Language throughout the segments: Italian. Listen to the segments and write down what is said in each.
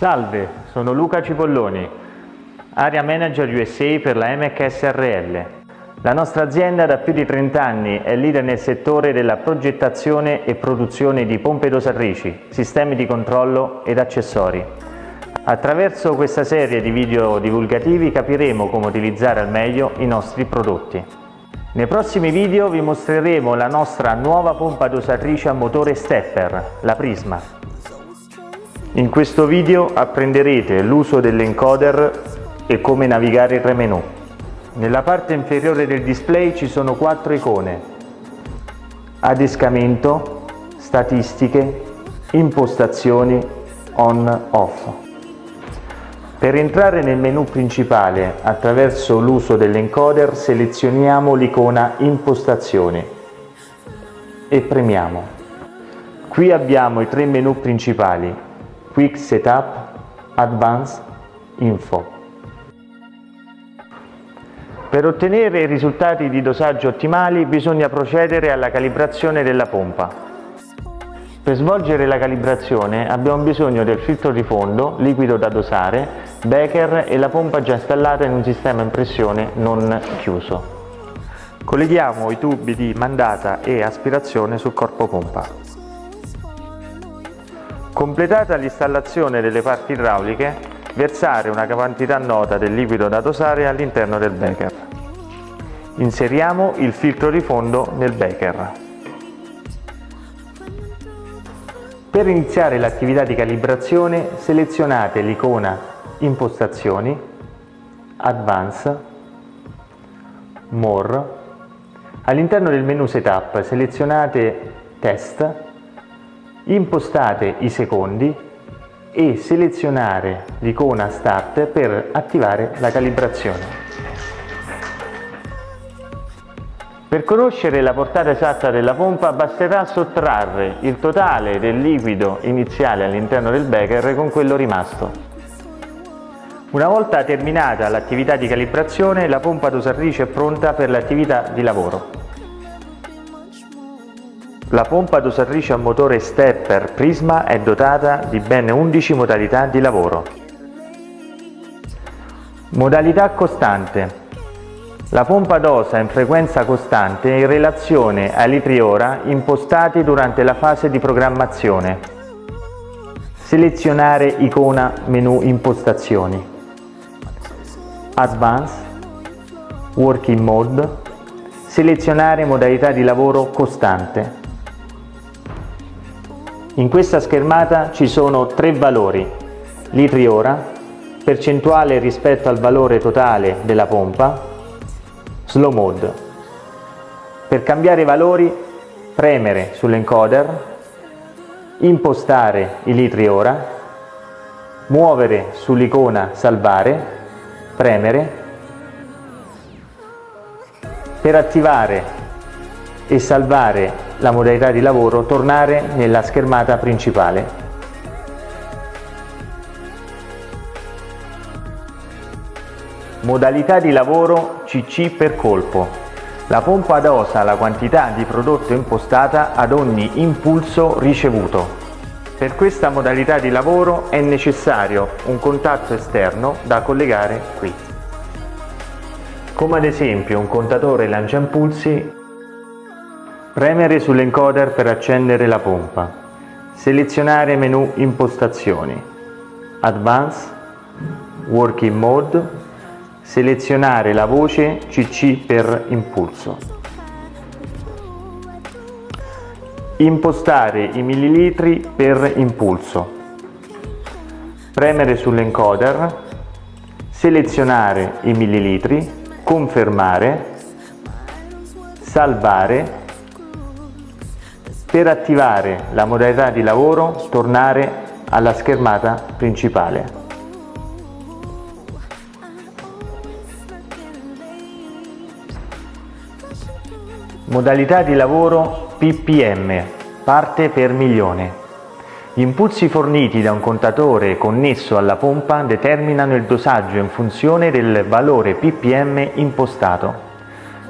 Salve, sono Luca Cipolloni, Area Manager USA per la MK SRL. La nostra azienda da più di 30 anni è leader nel settore della progettazione e produzione di pompe dosatrici, sistemi di controllo ed accessori. Attraverso questa serie di video divulgativi capiremo come utilizzare al meglio i nostri prodotti. Nei prossimi video vi mostreremo la nostra nuova pompa dosatrice a motore stepper, la Prisma. In questo video apprenderete l'uso dell'encoder e come navigare tra i menu. Nella parte inferiore del display ci sono 4 icone: adescamento, statistiche, impostazioni, on-off. Per entrare nel menu principale attraverso l'uso dell'encoder selezioniamo l'icona impostazioni e premiamo. Qui abbiamo i 3 menu principali: Quick Setup, Advanced, Info. Per ottenere risultati di dosaggio ottimali bisogna procedere alla calibrazione della pompa. Per svolgere la calibrazione abbiamo bisogno del filtro di fondo, liquido da dosare, becker e la pompa già installata in un sistema impressione non chiuso. Colleghiamo i tubi di mandata e aspirazione sul corpo pompa. Completata l'installazione delle parti idrauliche, versare una quantità nota del liquido da dosare all'interno del becker. Inseriamo il filtro di fondo nel becker. Per iniziare l'attività di calibrazione selezionate l'icona Impostazioni, Advanced, More. All'interno del menu Setup selezionate Test, impostate i secondi e selezionare l'icona Start per attivare la calibrazione. Per conoscere la portata esatta della pompa basterà sottrarre il totale del liquido iniziale all'interno del becker con quello rimasto. Una volta terminata l'attività di calibrazione, la pompa dosatrice è pronta per l'attività di lavoro. La pompa dosatrice a motore stepper Prisma è dotata di ben 11 modalità di lavoro. Modalità costante. La pompa dosa in frequenza costante in relazione ai litri ora impostati durante la fase di programmazione. Selezionare icona menu impostazioni. Advanced, Working Mode. Selezionare modalità di lavoro costante. In questa schermata ci sono 3 valori: litri ora, percentuale rispetto al valore totale della pompa, slow mode. Per cambiare i valori premere sull'encoder, impostare i litri ora, muovere sull'icona salvare, premere. Per attivare e salvare la modalità di lavoro, tornare nella schermata principale. Modalità di lavoro CC per colpo. La pompa dosa la quantità di prodotto impostata ad ogni impulso ricevuto. Per questa modalità di lavoro è necessario un contatto esterno da collegare qui, come ad esempio un contatore lanciaimpulsi. Premere sull'encoder per accendere la pompa. Selezionare menu impostazioni. Advanced, Working Mode. Selezionare la voce CC per impulso. Impostare i millilitri per impulso. Premere sull'encoder. Selezionare i millilitri. Confermare. Salvare. Per attivare la modalità di lavoro, tornare alla schermata principale. Modalità di lavoro ppm, parte per milione. Gli impulsi forniti da un contatore connesso alla pompa determinano il dosaggio in funzione del valore ppm impostato.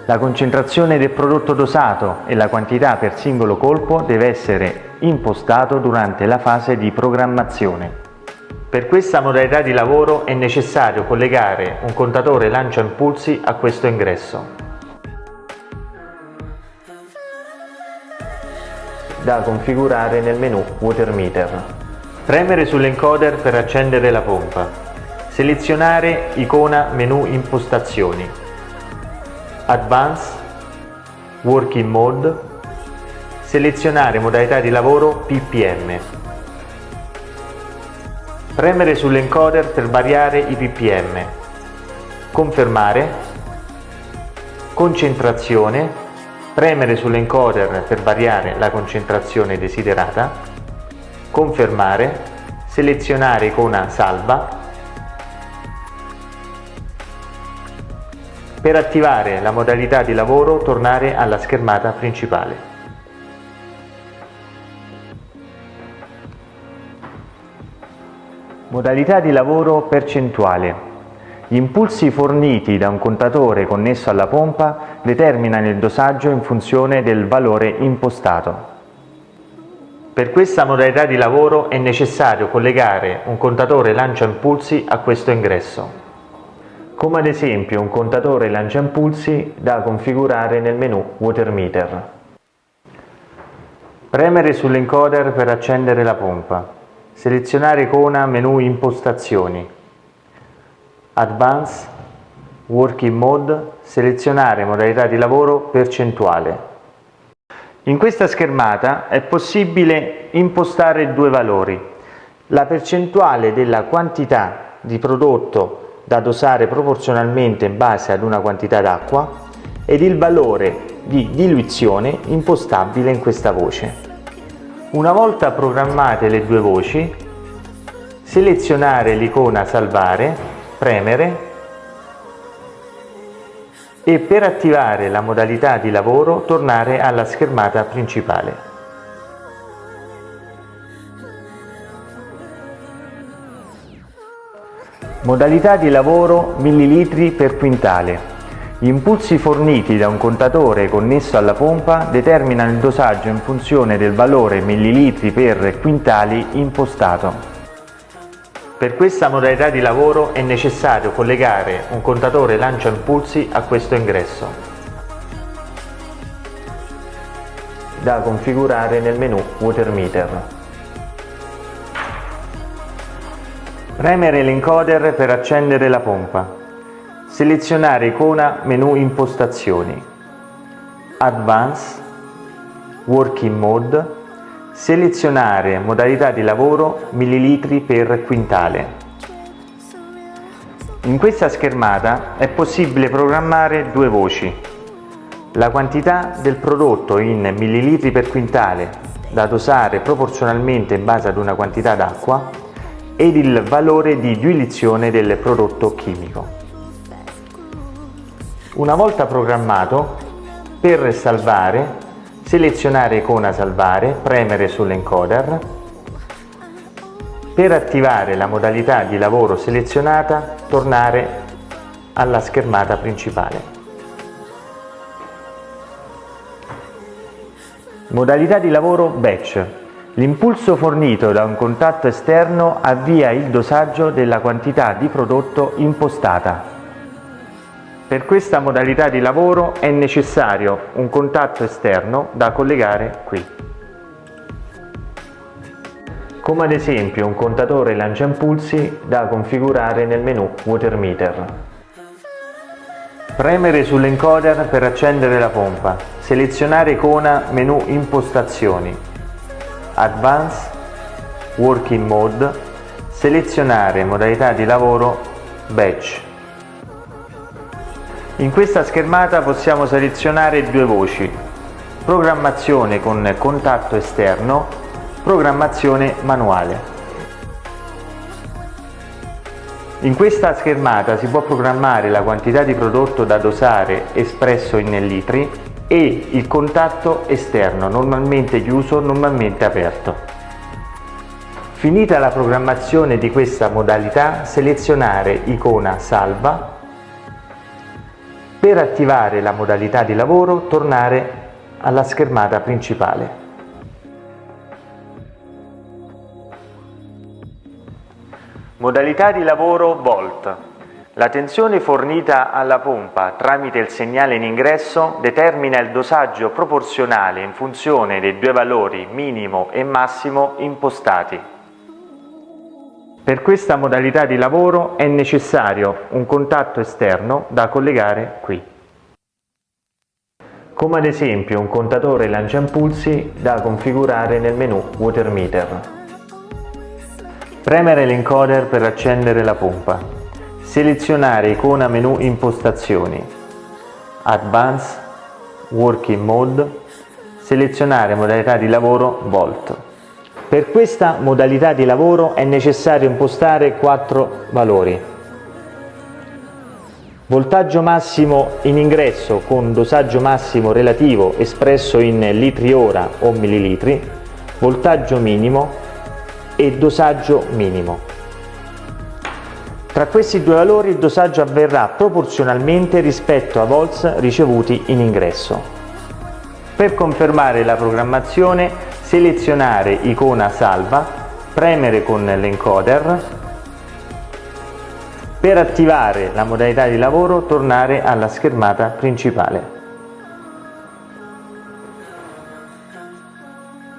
La concentrazione del prodotto dosato e la quantità per singolo colpo deve essere impostato durante la fase di programmazione. Per questa modalità di lavoro è necessario collegare un contatore lancia impulsi a questo ingresso. Da configurare nel menu Water Meter. Premere sull'encoder per accendere la pompa. Selezionare icona menu impostazioni. Advanced, Working Mode. Selezionare modalità di lavoro ppm. Premere sull'encoder per variare i ppm. Confermare. Concentrazione. Premere sull'encoder per variare la concentrazione desiderata. Confermare. Selezionare icona salva. Per attivare la modalità di lavoro, tornare alla schermata principale. Modalità di lavoro percentuale. Gli impulsi forniti da un contatore connesso alla pompa determinano il dosaggio in funzione del valore impostato. Per questa modalità di lavoro è necessario collegare un contatore lancia impulsi a questo ingresso, come ad esempio un contatore lancia impulsi da configurare nel menu Water Meter. Premere sull'encoder per accendere la pompa. Selezionare icona menu impostazioni. Advanced, Working Mode, selezionare modalità di lavoro percentuale. In questa schermata è possibile impostare due valori: la percentuale della quantità di prodotto da dosare proporzionalmente in base ad una quantità d'acqua ed il valore di diluizione impostabile in questa voce. Una volta programmate le due voci, selezionare l'icona salvare, premere e per attivare la modalità di lavoro tornare alla schermata principale. Modalità di lavoro millilitri per quintale. Gli impulsi forniti da un contatore connesso alla pompa determinano il dosaggio in funzione del valore millilitri per quintali impostato. Per questa modalità di lavoro è necessario collegare un contatore lancia impulsi a questo ingresso. Da configurare nel menu Water Meter. Premere l'encoder per accendere la pompa. Selezionare icona menu impostazioni. Advanced, Working Mode. Selezionare modalità di lavoro millilitri per quintale. In questa schermata è possibile programmare due voci: la quantità del prodotto in millilitri per quintale da dosare proporzionalmente in base ad una quantità d'acqua ed il valore di diluizione del prodotto chimico. Una volta programmato, per salvare, selezionare icona salvare, premere sull'encoder. Per attivare la modalità di lavoro selezionata, tornare alla schermata principale. Modalità di lavoro batch. L'impulso fornito da un contatto esterno avvia il dosaggio della quantità di prodotto impostata. Per questa modalità di lavoro è necessario un contatto esterno da collegare qui, come ad esempio un contatore lancia impulsi da configurare nel menu Water Meter. Premere sull'encoder per accendere la pompa. Selezionare icona menu impostazioni. Advanced, Working Mode. Selezionare modalità di lavoro Batch. In questa schermata possiamo selezionare due voci: programmazione con contatto esterno, programmazione manuale. In questa schermata si può programmare la quantità di prodotto da dosare espresso in litri e il contatto esterno, normalmente chiuso, normalmente aperto. Finita la programmazione di questa modalità, selezionare icona salva. Per attivare la modalità di lavoro, tornare alla schermata principale. Modalità di lavoro Volt. La tensione fornita alla pompa tramite il segnale in ingresso determina il dosaggio proporzionale in funzione dei due valori minimo e massimo impostati. Per questa modalità di lavoro è necessario un contatto esterno da collegare qui, come ad esempio un contatore lanciampulsi da configurare nel menu Water Meter. Premere l'encoder per accendere la pompa. Selezionare icona menu impostazioni. Advanced, Working Mode. Selezionare modalità di lavoro Volt. Per questa modalità di lavoro è necessario impostare 4 valori. Voltaggio massimo in ingresso con dosaggio massimo relativo espresso in litri ora o millilitri, voltaggio minimo e dosaggio minimo. Tra questi due valori il dosaggio avverrà proporzionalmente rispetto a volts ricevuti in ingresso. Per confermare la programmazione, selezionare icona salva, premere con l'encoder. Per attivare la modalità di lavoro, tornare alla schermata principale.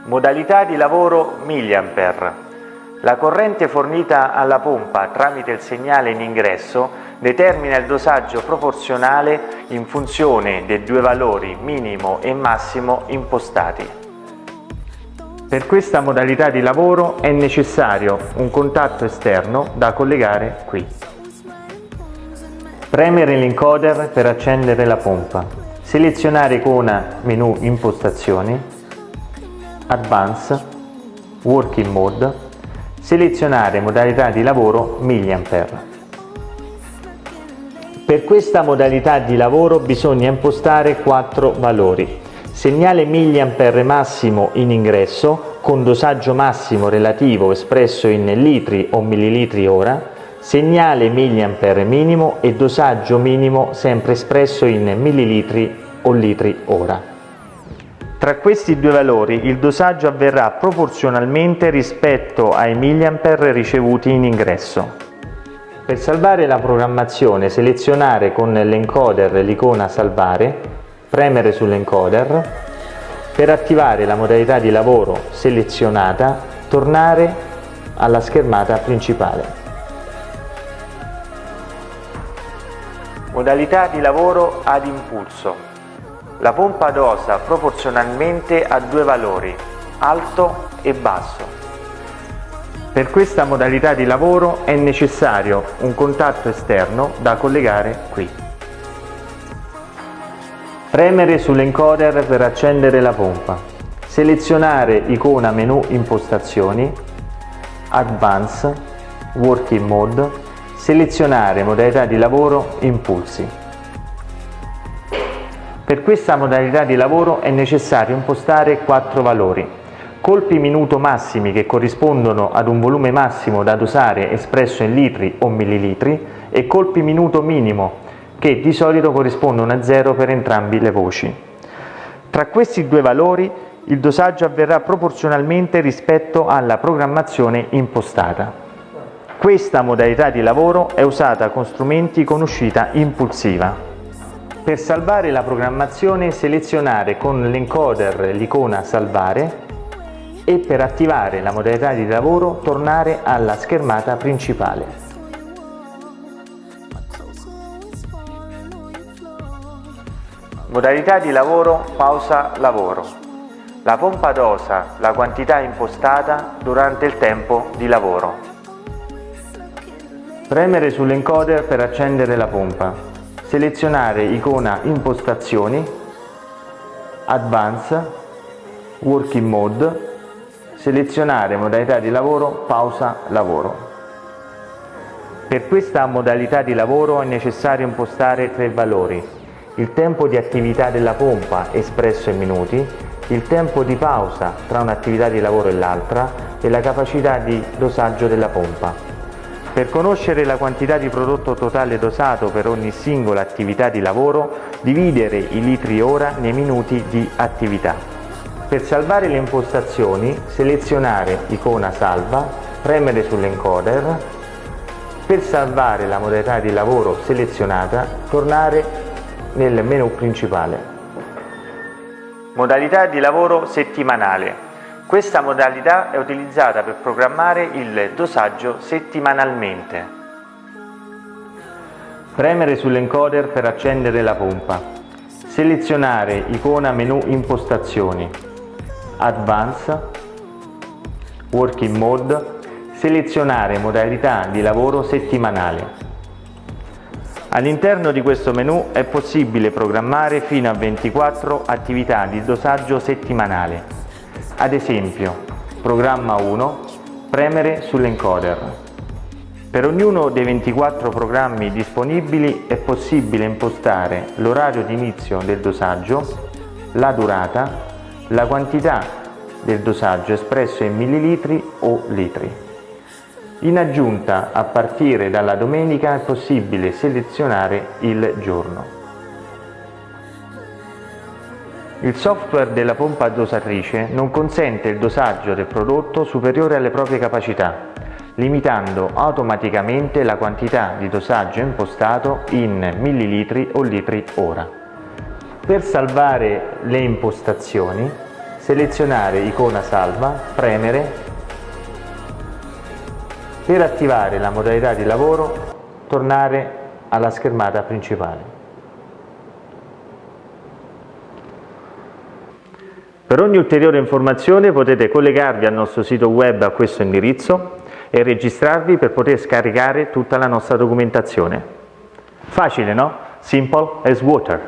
Modalità di lavoro milliampere. La corrente fornita alla pompa tramite il segnale in ingresso determina il dosaggio proporzionale in funzione dei due valori minimo e massimo impostati. Per questa modalità di lavoro è necessario un contatto esterno da collegare qui. Premere l'encoder per accendere la pompa. Selezionare icona menu impostazioni, Advanced, Working Mode. Selezionare modalità di lavoro milliampere. Per questa modalità di lavoro bisogna impostare 4 valori. Segnale milliampere massimo in ingresso con dosaggio massimo relativo espresso in litri o millilitri ora, segnale milliampere minimo e dosaggio minimo sempre espresso in millilitri o litri ora. Tra questi due valori il dosaggio avverrà proporzionalmente rispetto ai milliampere ricevuti in ingresso. Per salvare la programmazione, selezionare con l'encoder l'icona salvare, premere sull'encoder. Per attivare la modalità di lavoro selezionata, tornare alla schermata principale. Modalità di lavoro ad impulso. La pompa dosa proporzionalmente a due valori, alto e basso. Per questa modalità di lavoro è necessario un contatto esterno da collegare qui. Premere sull'encoder per accendere la pompa. Selezionare icona menu impostazioni, Advanced, Working Mode. Selezionare modalità di lavoro impulsi. Per questa modalità di lavoro è necessario impostare 4 valori. Colpi minuto massimi che corrispondono ad un volume massimo da dosare espresso in litri o millilitri e colpi minuto minimo che di solito corrispondono a 0 per entrambi le voci. Tra questi due valori il dosaggio avverrà proporzionalmente rispetto alla programmazione impostata. Questa modalità di lavoro è usata con strumenti con uscita impulsiva. Per salvare la programmazione selezionare con l'encoder l'icona salvare e per attivare la modalità di lavoro tornare alla schermata principale. Modalità di lavoro pausa lavoro. La pompa dosa la quantità impostata durante il tempo di lavoro. Premere sull'encoder per accendere la pompa. Selezionare icona impostazioni, Advanced, Working Mode, selezionare modalità di lavoro pausa lavoro. Per questa modalità di lavoro è necessario impostare 3 valori: il tempo di attività della pompa espresso in minuti, il tempo di pausa tra un'attività di lavoro e l'altra e la capacità di dosaggio della pompa. Per conoscere la quantità di prodotto totale dosato per ogni singola attività di lavoro, dividere i litri ora nei minuti di attività. Per salvare le impostazioni, selezionare icona salva, premere sull'encoder, Per salvare la modalità di lavoro selezionata, tornare nel menu principale. Modalità di lavoro settimanale. Questa modalità è utilizzata per programmare il dosaggio settimanalmente. Premere sull'encoder per accendere la pompa. Selezionare icona menu impostazioni. Advance. Working Mode. Selezionare modalità di lavoro settimanale. All'interno di questo menu è possibile programmare fino a 24 attività di dosaggio settimanale. Ad esempio, programma 1, premere sull'encoder. Per ognuno dei 24 programmi disponibili è possibile impostare l'orario di inizio del dosaggio, la durata, la quantità del dosaggio espresso in millilitri o litri. In aggiunta, a partire dalla domenica è possibile selezionare il giorno. Il software della pompa dosatrice non consente il dosaggio del prodotto superiore alle proprie capacità, limitando automaticamente la quantità di dosaggio impostato in millilitri o litri ora. Per salvare le impostazioni, selezionare icona salva, premere. Per attivare la modalità di lavoro, tornare alla schermata principale. Per ogni ulteriore informazione potete collegarvi al nostro sito web a questo indirizzo e registrarvi per poter scaricare tutta la nostra documentazione. Facile, no? Simple as water.